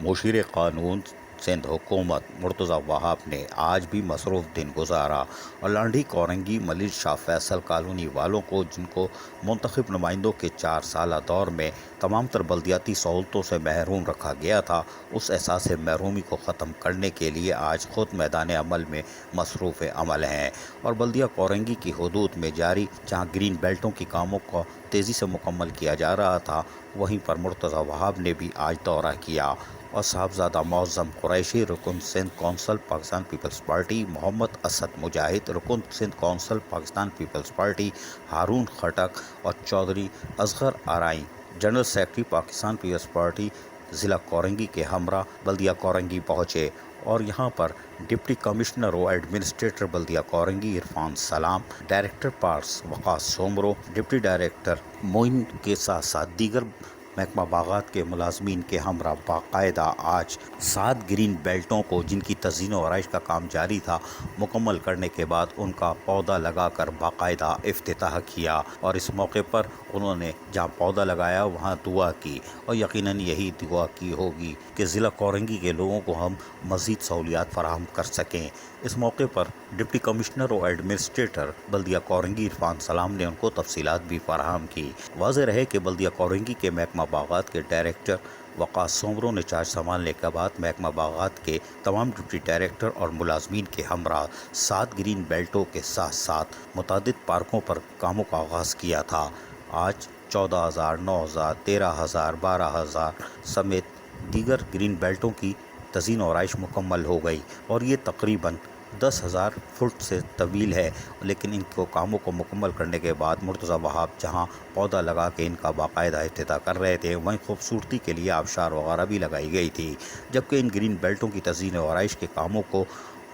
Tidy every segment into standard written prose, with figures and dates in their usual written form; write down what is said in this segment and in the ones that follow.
مشیر قانون سندھ حکومت مرتضی وہاب نے آج بھی مصروف دن گزارا اور لانڈھی کورنگی ملک شاہ فیصل کالونی والوں کو، جن کو منتخب نمائندوں کے 4 سالہ دور میں تمام تر بلدیاتی سہولتوں سے محروم رکھا گیا تھا، اس احساس محرومی کو ختم کرنے کے لیے آج خود میدان عمل میں مصروف عمل ہیں اور بلدیہ کورنگی کی حدود میں جاری جہاں گرین بیلٹوں کی کاموں کو تیزی سے مکمل کیا جا رہا تھا، وہیں پر مرتضی وہاب نے بھی آج دورہ کیا اور صاحبزادہ معظم قریشی رکن Sindh council Pakistan peoples party, Muhammad Asad Mujahid رکن Sindh council Pakistan peoples party, Haroon Khattak اور Chaudhry Asghar Arain general secretary Pakistan peoples party ضلع کورنگی کے ہمراہ بلدیہ کورنگی پہنچے اور یہاں پر ڈپٹی کمشنر و ایڈمنسٹریٹر بلدیہ Korangi Irfan Salam, director parks Waqas Soomro, deputy director Moin کے ساتھ ساتھ دیگر محکمہ باغات کے ملازمین کے ہمراہ باقاعدہ آج 7 گرین بیلٹوں کو، جن کی تزئین و آرائش کا کام جاری تھا، مکمل کرنے کے بعد ان کا پودا لگا کر باقاعدہ افتتاح کیا اور اس موقع پر انہوں نے جہاں پودا لگایا وہاں دعا کی اور یقیناً یہی دعا کی ہوگی کہ ضلع کورنگی کے لوگوں کو ہم مزید سہولیات فراہم کر سکیں۔ اس موقع پر ڈپٹی کمشنر و ایڈمنسٹریٹر بلدیہ کورنگی عرفان سلام نے ان کو تفصیلات بھی فراہم کی۔ واضح رہے کہ بلدیہ کورنگی کے محکمہ باغات کے ڈائریکٹر وقاص سومرو نے چارج سنبھالنے کے بعد محکمہ باغات کے تمام ڈپٹی ڈائریکٹر اور ملازمین کے ہمراہ 7 گرین بیلٹوں کے ساتھ ساتھ متعدد پارکوں پر کاموں کا آغاز کیا تھا۔ آج 14,000، 9,000، 13,000، 12,000 سمیت دیگر گرین بیلٹوں کی تزئین و آرائش مکمل ہو گئی اور یہ تقریباً 10,000 فٹ سے طویل ہے، لیکن ان کو کاموں کو مکمل کرنے کے بعد مرتضی وہاب جہاں پودا لگا کے ان کا باقاعدہ افتتاح کر رہے تھے، وہیں خوبصورتی کے لیے آبشار وغیرہ بھی لگائی گئی تھی، جبکہ ان گرین بیلٹوں کی تزئین و آرائش کے کاموں کو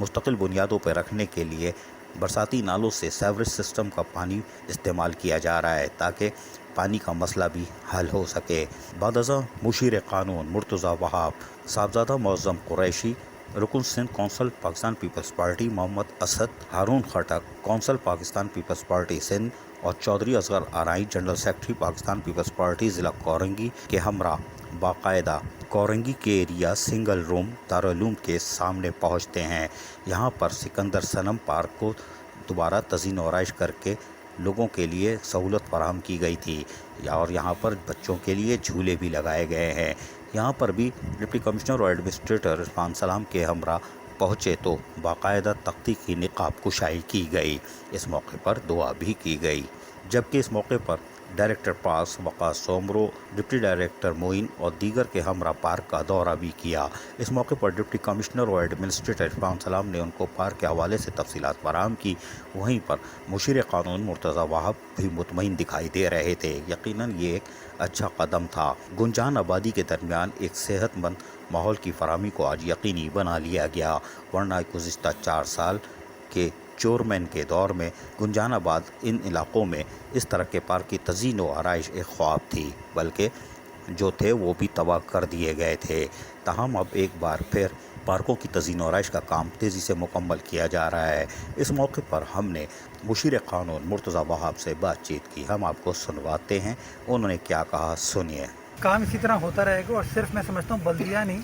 مستقل بنیادوں پر رکھنے کے لیے برساتی نالوں سے سیوریج سسٹم کا پانی استعمال کیا جا رہا ہے تاکہ پانی کا مسئلہ بھی حل ہو سکے۔ بعد ازاں مشیر قانون مرتضی وہاب، صاحبزادہ معظم قریشی رکن Sindh council Pakistan peoples party Muhammad Asad, Haroon Khattak council Pakistan peoples party Sindh اور Chaudhry Asghar Arain general secretary Pakistan peoples party ضلع کورنگی کے ہمراہ باقاعدہ کورنگی کے ایریا سنگل روم دارالعلوم کے سامنے پہنچتے ہیں۔ یہاں پر سکندر صنم پارک کو دوبارہ تزئین و آرائش کر کے لوگوں کے لیے سہولت فراہم کی گئی تھی اور یہاں پر بچوں کے لیے جھولے بھی لگائے گئے ہیں۔ یہاں پر بھی ڈپٹی کمشنر اور ایڈمنسٹریٹر عرفان سلام کے ہمراہ پہنچے تو باقاعدہ تختی کی نقاب کشائی کی گئی۔ اس موقع پر دعا بھی کی گئی، جبکہ اس موقع پر director parks Waqas Soomro, deputy director معین اور دیگر کے ہمراہ پارک کا دورہ بھی کیا۔ اس موقع پر ڈپٹی کمشنر اور ایڈمنسٹریٹر عرفان سلام نے ان کو پارک کے حوالے سے تفصیلات فراہم کی، وہیں پر مشیر قانون مرتضی وہاب بھی مطمئن دکھائی دے رہے تھے۔ یقیناً یہ ایک اچھا قدم تھا۔ گنجان آبادی کے درمیان ایک صحت مند ماحول کی فراہمی کو آج یقینی بنا لیا گیا، ورنہ گزشتہ 4 سال کے چیئرمین کے دور میں گنجان آباد ان علاقوں میں اس طرح کے پارک کی تزئین و آرائش ایک خواب تھی، بلکہ جو تھے وہ بھی تباہ کر دیے گئے تھے۔ تاہم اب ایک بار پھر پارکوں کی تزئین و آرائش کا کام تیزی سے مکمل کیا جا رہا ہے۔ اس موقع پر ہم نے مشیر قانون مرتضی وہاب سے بات چیت کی، ہم آپ کو سنواتے ہیں انہوں نے کیا کہا، سنیے۔ کام اسی طرح ہوتا رہے گا اور صرف میں سمجھتا ہوں بلدیہ نہیں،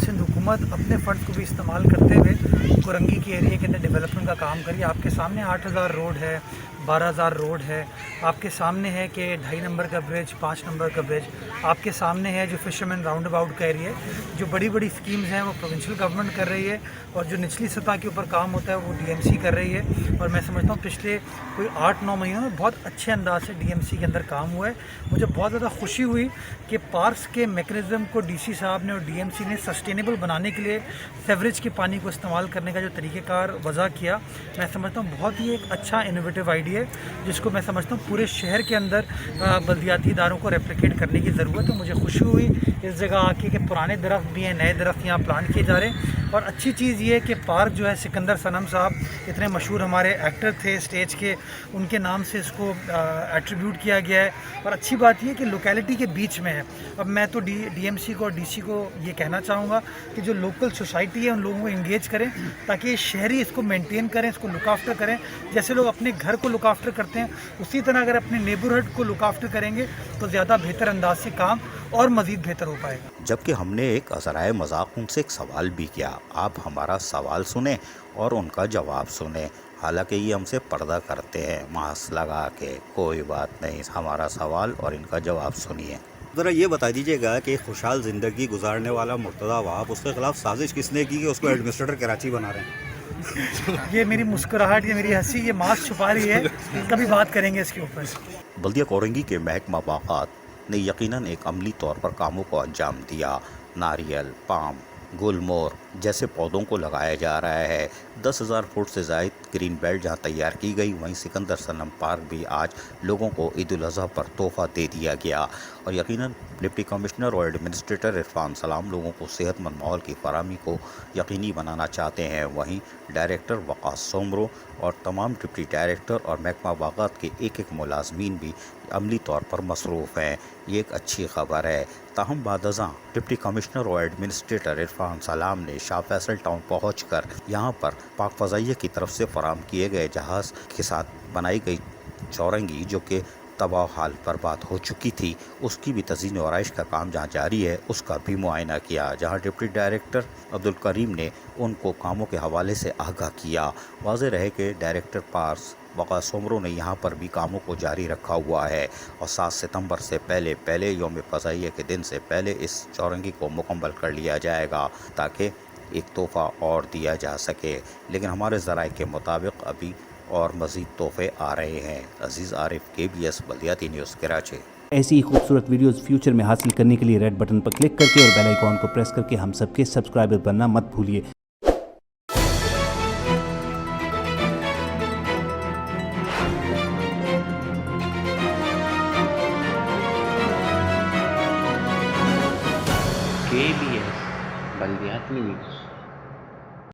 سندھ حکومت اپنے فنڈ کو بھی استعمال کرتے ہوئے کورنگی کے ایریے کے اندر ڈیولپمنٹ کا کام کریے۔ آپ کے سامنے 8,000 روڈ ہے، 12,000 روڈ ہے، آپ کے سامنے ہے کہ 2.5 نمبر کا برج، 5 نمبر کا برج، آپ کے سامنے ہے جو فشرمین راؤنڈ اباؤٹ کا ایریا ہے۔ جو بڑی بڑی اسکیمز ہیں وہ پروونشل گورنمنٹ کر رہی ہے اور جو نچلی سطح کے اوپر کام ہوتا ہے وہ ڈی ایم سی کر رہی ہے، اور میں سمجھتا ہوں پچھلے کوئی 8-9 مہینوں میں بہت اچھے انداز سے ڈی ایم سی کے اندر کام ہوا ہے۔ مجھے بہت زیادہ خوشی ہوئی کہ پارکس کے میکنزم کو ڈی سی صاحب نے اور ڈی ایم سی نے سسٹینیبل بنانے کے لیے سیوریج کے پانی کو استعمال کرنے کا جو طریقہ کار وضع کیا، میں سمجھتا ہوں بہت ہی ایک اچھا انوویٹیو آئیڈیا ہے، جس کو میں سمجھتا ہوں پورے شہر کے اندر بلدیاتی اداروں کو ریپلیکیٹ کرنے کی ضرورت ہے۔ مجھے خوشی ہوئی اس جگہ آ کے کہ پرانے درخت بھی ہیں، نئے درخت یہاں پلانٹ کیے جا رہے ہیں، اور اچھی چیز یہ ہے کہ پارک جو ہے سکندر صنم صاحب اتنے مشہور ہمارے ایکٹر تھے اسٹیج کے، ان کے نام سے اس کو ایٹریبیوٹ کیا گیا ہے، اور اچھی بات یہ کہ لوکیلٹی کے بیچ میں ہے۔ اب میں تو ڈی ایم سی کو اور ڈی سی کو یہ کہنا چاہوں گا کہ جو لوکل سوسائٹی ہے ان لوگوں کو انگیج کریں تاکہ شہری اس کو مینٹین کریں، اس کو لک آفٹر کریں۔ جیسے لوگ اپنے گھر کو لک آفٹر کرتے ہیں اسی طرح اگر اپنے نیبرہڈ کو لک آفٹر کریں گے تو زیادہ بہتر انداز سے کام اور مزید بہتر ہو پائے گا. جبکہ ہم نے ایک ذرائع مذاق ان سے ایک سوال بھی کیا. آپ ہمارا سوال سنیں اور ان کا جواب سنیں. حالانکہ یہ ہم سے پردہ کرتے ہیں ماسک لگا کے. کوئی بات نہیں, ہمارا سوال اور ان کا جواب سنیے. ذرا یہ بتا دیجیے گا کہ خوشحال زندگی گزارنے والا مرتضیٰ وہاب, اس کے خلاف سازش کس نے کی کہ اس کو ایڈمنسٹریٹر کراچی بنا رہے ہیں؟ یہ میری مسکراہٹ, یہ میری ہنسی, یہ ماسک چھپا رہی ہے. کبھی بات کریں گے اس کے اوپر. بلدیہ کورنگی کے محکمہ باغات نے یقیناً ایک عملی طور پر کاموں کو انجام دیا. ناریل, پام, گل مور جیسے پودوں کو لگایا جا رہا ہے. 10,000 فٹ سے زائد گرین بیلٹ جہاں تیار کی گئی, وہیں سکندر سنم پارک بھی آج لوگوں کو عید الاضحیٰ پر تحفہ دے دیا گیا. اور یقیناً ڈپٹی کمشنر اور ایڈمنسٹریٹر عرفان سلام لوگوں کو صحت مند ماحول کی فراہمی کو یقینی بنانا چاہتے ہیں. وہیں ڈائریکٹر وقاص سومرو اور تمام ڈپٹی ڈائریکٹر اور محکمہ باغات کے ایک ملازمین بھی عملی طور پر مصروف ہیں. یہ ایک اچھی خبر ہے. تاہم بعد ازاں ڈپٹی کمشنر اور ایڈمنسٹریٹر عرفان سلام نے شاہ فیصل ٹاؤن پہنچ کر یہاں پر پاک فضائیہ کی طرف سے فراہم کیے گئے جہاز کے ساتھ بنائی گئی چورنگی جو کہ تباہ حال برباد ہو چکی تھی, اس کی بھی تزئین و آرائش کا کام جہاں جاری ہے اس کا بھی معائنہ کیا, جہاں ڈپٹی ڈائریکٹر عبدالکریم نے ان کو کاموں کے حوالے سے آگاہ کیا. واضح رہے کہ ڈائریکٹر پارس وقاص سومرو نے یہاں پر بھی کاموں کو جاری رکھا ہوا ہے اور 7 ستمبر سے پہلے یوم فضائیہ کے دن سے پہلے اس چورنگی کو مکمل کر لیا جائے گا تاکہ ایک تحفہ اور دیا جا سکے. لیکن ہمارے ذرائع کے مطابق ابھی اور مزید تحفے آ رہے ہیں. عزیز عارف, KBS بلدیاتی نیوز, کراچی. ایسی ہی خوبصورت ویڈیوز فیوچر میں حاصل کرنے کے لیے ریڈ بٹن پر کلک کر کے اور بیل آئیکن کو پریس کر کے ہم سب کے سبسکرائبر بننا مت بھولیے. KBS بلدیاتی نیوز.